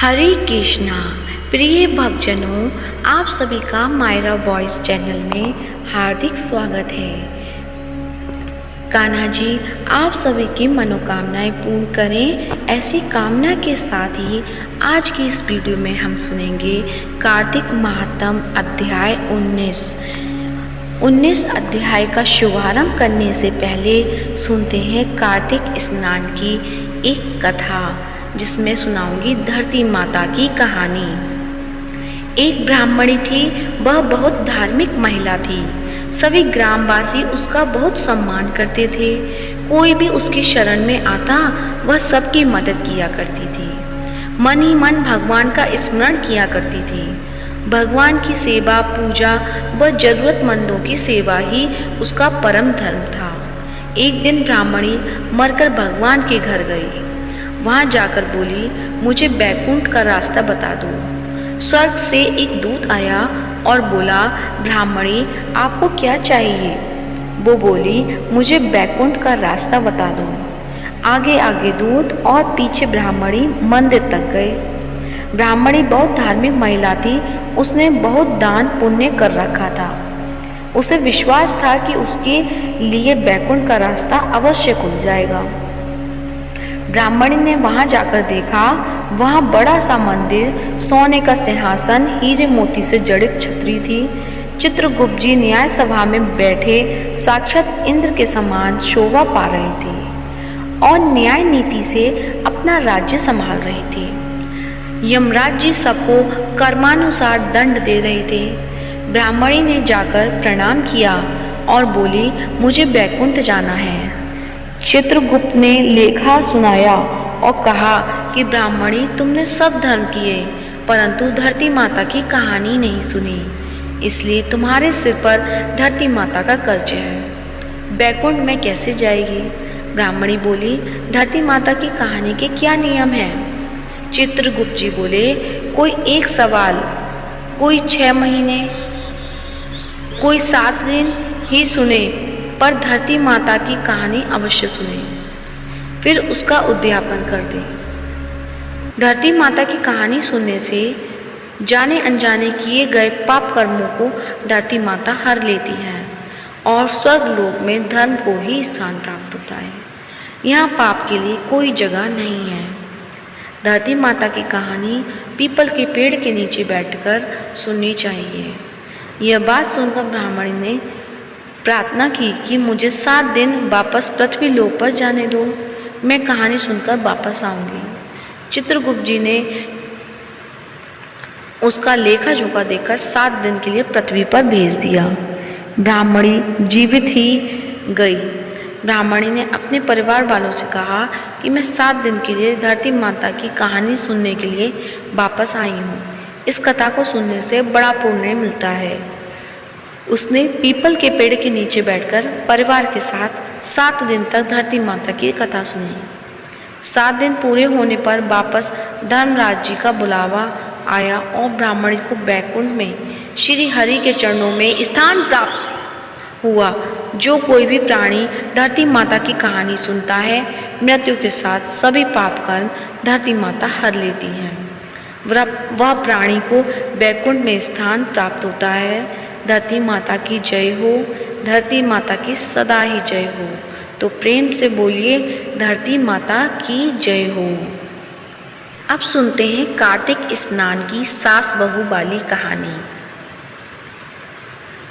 हरे कृष्णा। प्रिय भक्तजनों, आप सभी का मायरा वॉइस चैनल में हार्दिक स्वागत है। कान्हा जी आप सभी की मनोकामनाएं पूर्ण करें, ऐसी कामना के साथ ही आज की इस वीडियो में हम सुनेंगे कार्तिक महात्म अध्याय 19 अध्याय का शुभारंभ करने से पहले सुनते हैं कार्तिक स्नान की एक कथा, जिसमें सुनाऊंगी धरती माता की कहानी। एक ब्राह्मणी थी, वह बहुत धार्मिक महिला थी। सभी ग्रामवासी उसका बहुत सम्मान करते थे। कोई भी उसकी शरण में आता, वह सबकी मदद किया करती थी। मन ही मन भगवान का स्मरण किया करती थी। भगवान की सेवा, पूजा व जरूरतमंदों की सेवा ही उसका परम धर्म था। एक दिन ब्राह्मणी मरकर भगवान के घर गई। वहाँ जाकर बोली, मुझे बैकुंठ का रास्ता बता दो। स्वर्ग से एक दूत आया और बोला, ब्राह्मणी आपको क्या चाहिए? वो बोली, मुझे बैकुंठ का रास्ता बता दो। आगे आगे दूत और पीछे ब्राह्मणी मंदिर तक गए। ब्राह्मणी बहुत धार्मिक महिला थी। उसने बहुत दान पुण्य कर रखा था। उसे विश्वास था कि उसके लिए बैकुंठ का रास्ता अवश्य खुल जाएगा। ब्राह्मणी ने वहां जाकर देखा, वहां बड़ा सा मंदिर, सोने का सिंहासन, हीरे मोती से जड़ित छतरी थी। चित्रगुप्त जी न्याय सभा में बैठे साक्षात इंद्र के समान शोभा पा रहे थे और न्याय नीति से अपना राज्य संभाल रहे थे। यमराज जी सबको कर्मानुसार दंड दे रहे थे। ब्राह्मणी ने जाकर प्रणाम किया और बोली, मुझे बैकुंठ जाना है। चित्रगुप्त ने लेखा सुनाया और कहा कि ब्राह्मणी तुमने सब धर्म किए, परंतु धरती माता की कहानी नहीं सुनी, इसलिए तुम्हारे सिर पर धरती माता का कर्ज है। बैकुंठ में कैसे जाएगी? ब्राह्मणी बोली, धरती माता की कहानी के क्या नियम हैं? चित्रगुप्त जी बोले, कोई एक सवाल, कोई 6 महीने, कोई 7 दिन ही सुने, पर धरती माता की कहानी अवश्य सुने, फिर उसका उद्यापन कर दे। धरती माता की कहानी सुनने से जाने अनजाने किए गए पाप कर्मों को धरती माता हर लेती है और स्वर्ग लोक में धर्म को ही स्थान प्राप्त होता है। यहाँ पाप के लिए कोई जगह नहीं है। धरती माता की कहानी पीपल के पेड़ के नीचे बैठकर सुननी चाहिए। यह बात सुनकर ब्राह्मणी ने प्रार्थना की कि मुझे 7 दिन वापस पृथ्वी लोक पर जाने दो, मैं कहानी सुनकर वापस आऊंगी। चित्रगुप्त जी ने उसका लेखा जोखा देखकर 7 दिन के लिए पृथ्वी पर भेज दिया। ब्राह्मणी जीवित ही गई। ब्राह्मणी ने अपने परिवार वालों से कहा कि मैं 7 दिन के लिए धरती माता की कहानी सुनने के लिए वापस आई हूँ। इस कथा को सुनने से बड़ा पुण्य मिलता है। उसने पीपल के पेड़ के नीचे बैठकर परिवार के साथ 7 दिन तक धरती माता की कथा सुनी। 7 दिन पूरे होने पर वापस धर्मराज जी का बुलावा आया और ब्राह्मणी को बैकुंठ में श्री हरि के चरणों में स्थान प्राप्त हुआ। जो कोई भी प्राणी धरती माता की कहानी सुनता है, मृत्यु के साथ सभी पाप कर्म धरती माता हर लेती है। वह प्राणी को बैकुंठ में स्थान प्राप्त होता है। धरती माता की जय हो, धरती माता की सदा ही जय हो। तो प्रेम से बोलिए, धरती माता की जय हो। अब सुनते हैं कार्तिक स्नान की सास बहू वाली कहानी।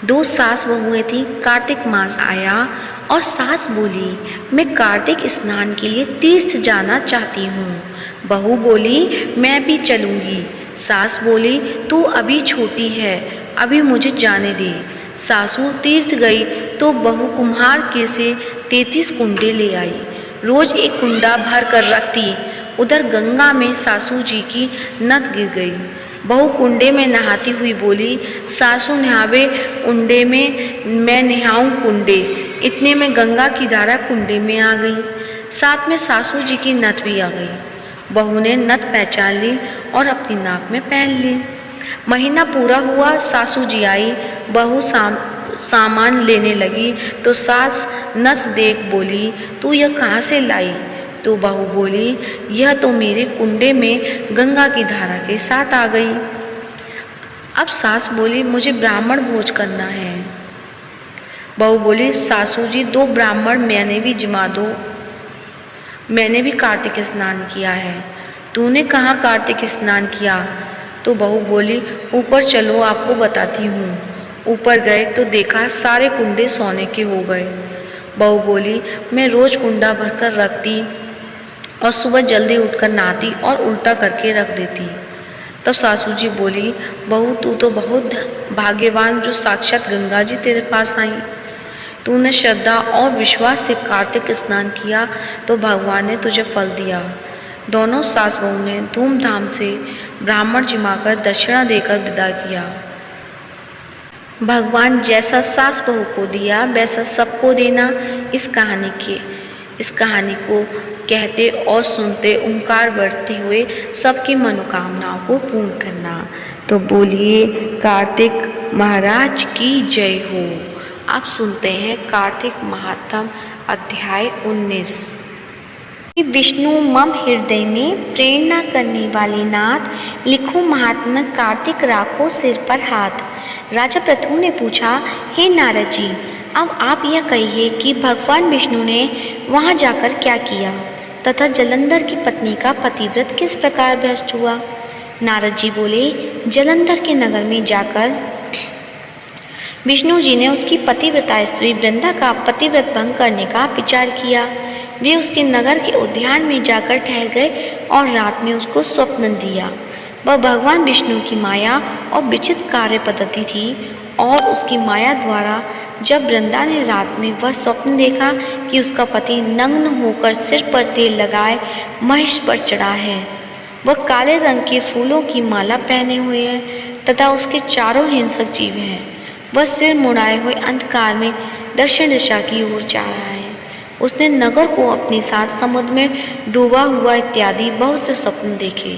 2 सास बहुएं थी। कार्तिक मास आया और सास बोली, मैं कार्तिक स्नान के लिए तीर्थ जाना चाहती हूँ। बहू बोली, मैं भी चलूँगी। सास बोली, तू अभी छोटी है, अभी मुझे जाने दे। सासू तीर्थ गई तो बहू कुम्हार के से 33 कुंडे ले आई। रोज एक कुंडा भर कर रखती। उधर गंगा में सासू जी की नथ गिर गई। बहू कुंडे में नहाती हुई बोली, सासू नहावे कुंडे में, मैं नहाऊं कुंडे। इतने में गंगा की धारा कुंडे में आ गई। साथ में सासू जी की नथ भी आ गई। बहू ने नथ पहचान ली और अपनी नाक में पहन ली। महीना पूरा हुआ, सासू जी आई। बहू सामान लेने लगी तो सास नथ देख बोली, तू यह कहाँ से लाई? तो बहू बोली, यह तो मेरे कुंडे में गंगा की धारा के साथ आ गई। अब सास बोली, मुझे ब्राह्मण भोज करना है। बहू बोली, सासू जी 2 ब्राह्मण मैंने भी जिमा दो, मैंने भी कार्तिक स्नान किया है। तूने कहाँ कार्तिक स्नान किया? तो बहू बोली, ऊपर चलो आपको बताती हूँ। ऊपर गए तो देखा सारे कुंडे सोने के हो गए। बहू बोली, मैं रोज कुंडा भरकर रखती और सुबह जल्दी उठकर नहाती और उल्टा करके रख देती। तब सासू जी बोली, बहू तू तो बहुत भाग्यवान जो साक्षात गंगा जी तेरे पास आई। तूने श्रद्धा और विश्वास से कार्तिक स्नान किया तो भगवान ने तुझे फल दिया। दोनों सास बहू ने धूमधाम से ब्राह्मण जिमाकर दक्षिणा देकर विदा किया। भगवान जैसा सास बहू को दिया वैसा सबको देना, इस कहानी को कहते और सुनते ओंकार बढ़ते हुए सबकी मनोकामनाओं को पूर्ण करना। तो बोलिए कार्तिक महाराज की जय हो। अब सुनते हैं कार्तिक महात्म अध्याय 19। विष्णु मम हृदय में प्रेरणा करने वाले नाथ, लिखो महात्मा कार्तिक राखो सिर पर हाथ। राजा पृथु ने पूछा, हे नारद जी, अब आप यह कहिए कि भगवान विष्णु ने वहाँ जाकर क्या किया तथा जलंधर की पत्नी का पतिव्रत किस प्रकार भ्रष्ट हुआ। नारद जी बोले, जलंधर के नगर में जाकर विष्णु जी ने उसकी पतिव्रता स्त्री वृंदा का पतिव्रत भंग करने का विचार किया। वे उसके नगर के उद्यान में जाकर ठहर गए और रात में उसको स्वप्न दिया। वह भगवान विष्णु की माया और विचित्र कार्य पद्धति थी और उसकी माया द्वारा जब वृंदा ने रात में वह स्वप्न देखा कि उसका पति नग्न होकर सिर पर तेल लगाए महिष पर चढ़ा है, वह काले रंग के फूलों की माला पहने हुए है तथा उसके चारों हिंसक जीव हैं, वह सिर मुड़ाए हुए अंधकार में दक्षिण दिशा की ओर जा रहा है। उसने नगर को अपने साथ समुद्र में डूबा हुआ इत्यादि बहुत से स्वप्न देखे।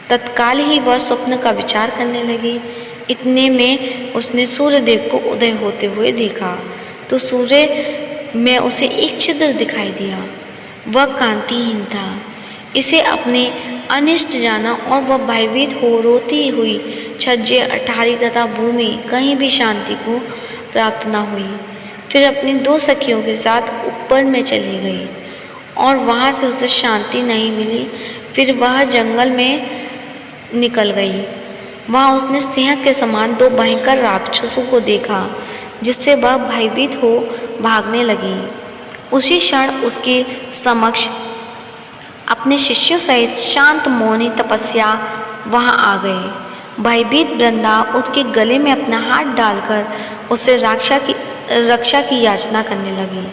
तत्काल ही वह स्वप्न का विचार करने लगी। इतने में उसने सूर्यदेव को उदय होते हुए देखा तो सूर्य में उसे एक छिद्र दिखाई दिया। वह कांतिहीन था। इसे अपने अनिष्ट जाना और वह भयभीत हो रोती हुई छज्जे अटारी तथा भूमि कहीं भी शांति को प्राप्त न हुई। फिर अपनी 2 सखियों के साथ ऊपर में चली गई और वहाँ से उसे शांति नहीं मिली। फिर वह जंगल में निकल गई। वहाँ उसने सिंह के समान 2 भयंकर राक्षसों को देखा जिससे वह भयभीत हो भागने लगी। उसी क्षण उसके समक्ष अपने शिष्यों सहित शांत मौनी तपस्या वहाँ आ गए। भयभीत वृंदा उसके गले में अपना हाथ डालकर उससे रक्षा की याचना करने लगी।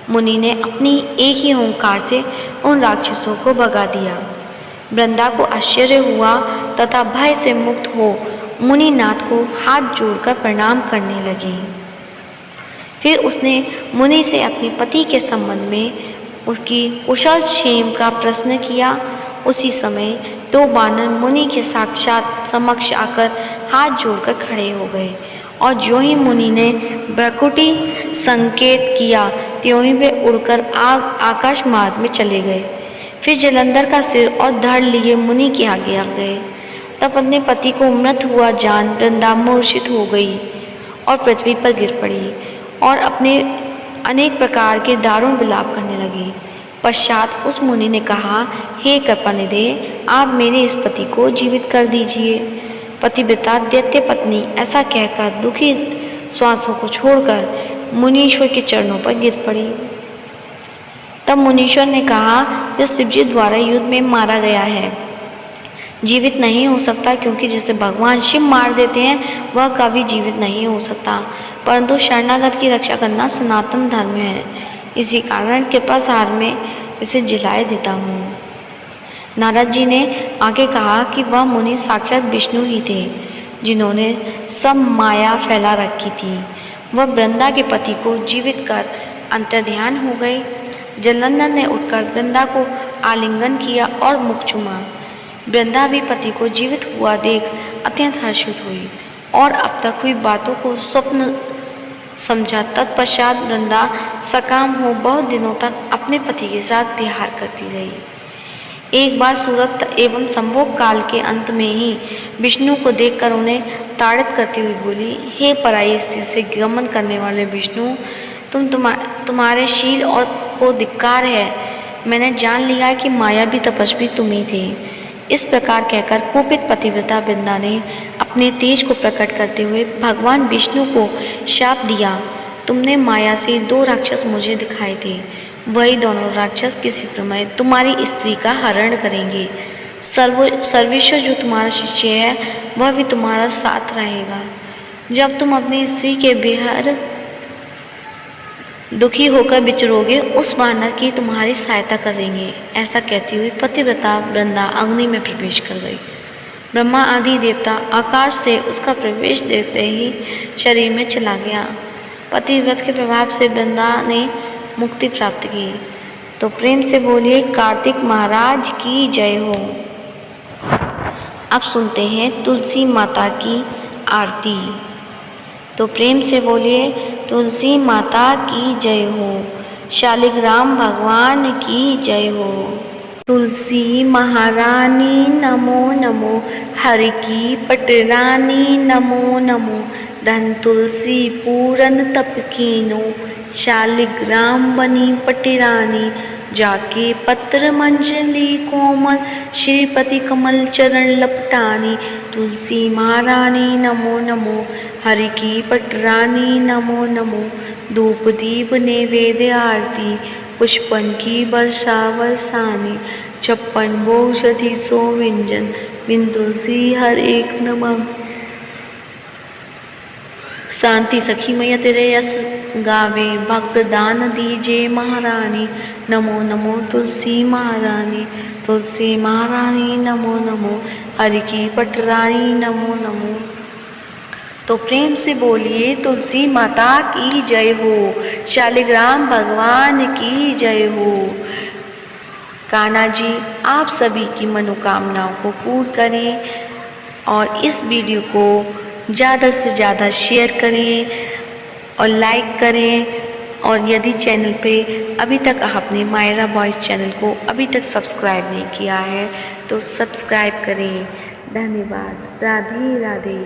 मुनि ने अपनी एक ही ओंकार से उन राक्षसों को भगा दिया। वृंदा को आश्चर्य हुआ तथा भय से मुक्त हो मुनिनाथ को हाथ जोड़कर प्रणाम करने लगी। फिर उसने मुनि से अपने पति के संबंध में उसकी कुशल क्षेम का प्रश्न किया। उसी समय 2 बानर मुनि के साक्षात समक्ष आकर हाथ जोड़कर खड़े हो गए और ज्यों ही मुनि ने भ्रकुटी संकेत किया त्यों ही वे उड़कर आकाश मार्ग में चले गए। फिर जलंधर का सिर और धड़ लिए मुनि के आगे आ गए। तब अपने पति को मृत हुआ जान वृंदा मूर्छित हो गई और पृथ्वी पर गिर पड़ी और अपने अनेक प्रकार के दारुण विलाप करने लगी। पश्चात उस मुनि ने कहा, हे कृपानिधे, आप मेरे इस पति को जीवित कर दीजिए। पतिव्रता दैत्य पत्नी ऐसा कहकर दुखी श्वासों को छोड़कर मुनीश्वर के चरणों पर गिर पड़ी। तब मुनीश्वर ने कहा, यह शिवजी द्वारा युद्ध में मारा गया है, जीवित नहीं हो सकता, क्योंकि जिसे भगवान शिव मार देते हैं वह कभी जीवित नहीं हो सकता। परंतु शरणागत की रक्षा करना सनातन धर्म है, इसी कारण कृपा सार में इसे जिलाए देता हूँ। नारद जी ने आगे कहा कि वह मुनि साक्षात विष्णु ही थे जिन्होंने सब माया फैला रखी थी। वह वृंदा के पति को जीवित कर अंतर्ध्यान हो गए। जलंधर ने उठकर वृंदा को आलिंगन किया और मुख चूमा। वृंदा भी पति को जीवित हुआ देख अत्यंत हर्षित हुई और अब तक हुई बातों को स्वप्न समझा। तत्पश्चात वृंदा सकाम हो बहुत दिनों तक अपने पति के साथ विहार करती रही। एक बार सूरत एवं संभोग काल के अंत में ही विष्णु को देखकर उन्हें ताड़ित करती हुई बोली, हे पराई स्त्री से गमन करने वाले विष्णु, तुम्हारे शील और को धिक्कार है। मैंने जान लिया कि मायावी तपस्वी तुम ही थे। इस प्रकार कहकर कुपित पतिव्रता वृंदा ने अपने तेज को प्रकट करते हुए भगवान विष्णु को शाप दिया, तुमने माया से 2 राक्षस मुझे दिखाए थे, वही दोनों राक्षस किसी समय तुम्हारी स्त्री का हरण करेंगे। सर्वेश्वर जो तुम्हारा शिष्य है वह भी तुम्हारा साथ रहेगा। जब तुम अपनी स्त्री के बेहद दुखी होकर विचरोगे, उस वानर की तुम्हारी सहायता करेंगे। ऐसा कहती हुई पतिव्रता वृंदा अग्नि में प्रवेश कर गई। ब्रह्मा आदि देवता आकाश से उसका प्रवेश देखते ही शरीर में चला गया। पतिव्रत के प्रभाव से वृंदा ने मुक्ति प्राप्त की। तो प्रेम से बोलिए कार्तिक महाराज की जय हो। अब सुनते हैं तुलसी माता की आरती। तो प्रेम से बोलिए तुलसी माता की जय हो, शालिग्राम भगवान की जय हो। तुलसी महारानी नमो नमो, हरि की पटरानी नमो नमो, धन तुलसी पूरन तप कीनो, शालिग्राम बनी पटरानी, जाके पत्र मंजली कोमल, श्रीपति कमल चरण लपटानी। तुलसी महारानी नमो नमो, हरि की पटरानी नमो नमो, धूप दीप नैवेद्य आरती, पुष्पन की वर्षा वर्षानी, 56 भोषधि सो व्यंजन, बिन तुलसी हर एक नमः। शांति सखी मैया तेरे यस गावे, भक्त दान दीजे महारानी, नमो नमो तुलसी महारानी। तुलसी महारानी नमो नमो, हरि की पटरानी नमो नमो। तो प्रेम से बोलिए तुलसी माता की जय हो, शालिग्राम भगवान की जय हो। कान्हा जी आप सभी की मनोकामनाओं को पूर्ण करें और इस वीडियो को ज़्यादा से ज़्यादा शेयर करें और लाइक करें। और यदि चैनल पे अभी तक आपने मायरा वॉइस चैनल को अभी तक सब्सक्राइब नहीं किया है तो सब्सक्राइब करें। धन्यवाद। राधे राधे।